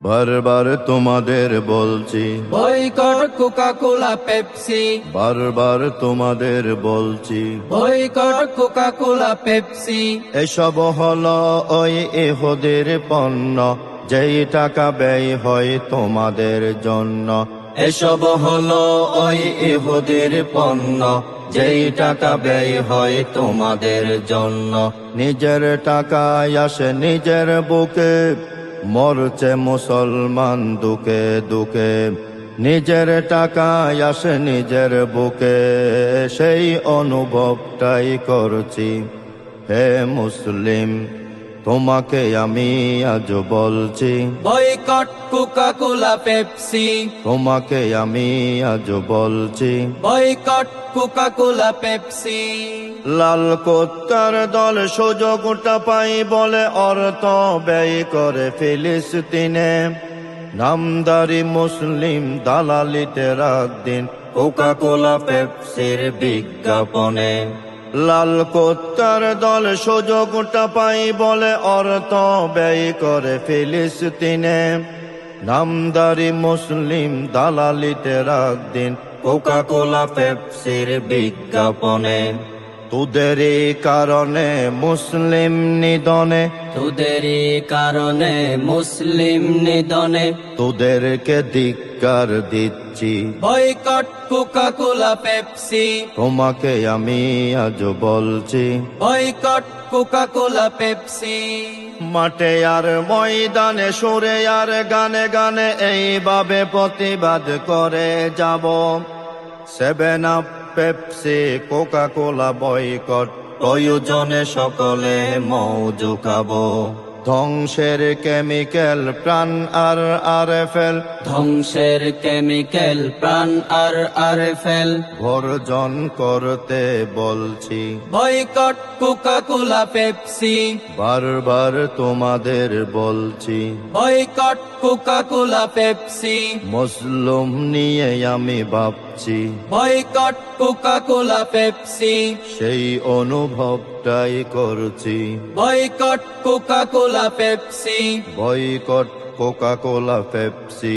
বারবার তোমাদের বলছি, বয়কট কোকা কোলা পেপসি। বারবার তোমাদের বলছি, বয়কট কোকা কোলা পেপসি। এসব হলো ওই ইহুদির পণ্য, যেই টাকা ব্যয় হয় তোমাদের জন্য। এসব হলো ওই ইহুদির পণ্য, যেই টাকা ব্যয় হয় তোমাদের জন্য। নিজের টাকায় আসে নিজের বুকে, মরছে মুসলমান দুকে দুকে। নিজের টাকায় আসে নিজের বুকে, সেই অনুভবটাই করছি। হে মুসলিম, তোমাকে আমি আজ বলছি, বয়কট কোকা কোলা পেপসি। তোমাকে আমি আজ বলছি। Boycott Coca Cola Pepsi. লাল কোত্তার দল সুযোগটা পাই বলে অর্থ ব্যয় করে ফিলিস্তিনে। নামদারি মুসলিম দালালিতে রাত দিন কোকা কোলা পেপসির বিজ্ঞাপনে। লাল কোত্তার দল সুযোগটা পাই বলে অর্থ ব্যয় করে ফিলিস্তিনে। নামদারি মুসলিম দালালিতে রাত দিন কোকা কোলা পেপসির বিজ্ঞাপনে। তোদেরই কারণে মুসলিম নিধনে, তোদেরই কারণে মুসলিম নিধনে। তোদেরকে ধিক্কার দিচ্ছি। Boycott Coca Cola Pepsi. তোমাকে আমি আজ বলছি, বয়কট কোকা কোলা পেপসি। মাঠে আর ময়দানে সুরে আর গানে গানে এইভাবে প্রতিবাদ করে যাব। 7 up, Pepsi, Coca Cola boycott, প্রয়োজনে সকলে মৌজু খাবো। ধ্বংসের কেমিক্যাল প্রাণ আর ফেল, ধ্বংসের কেমিক্যাল প্রাণ আর ফেল। বর্জন করতে বলছি। Boycott Coca Cola Pepsi. বারবার তোমাদের বলছি, বয়কট কোকা কোলা পেপসি। মুসলিম নিয়ে আমি ভাবছি। Boycott Coca Cola Pepsi. সেই অনুভবটাই করছি। Boycott Coca Cola Pepsi. Boycott Coca Cola Pepsi.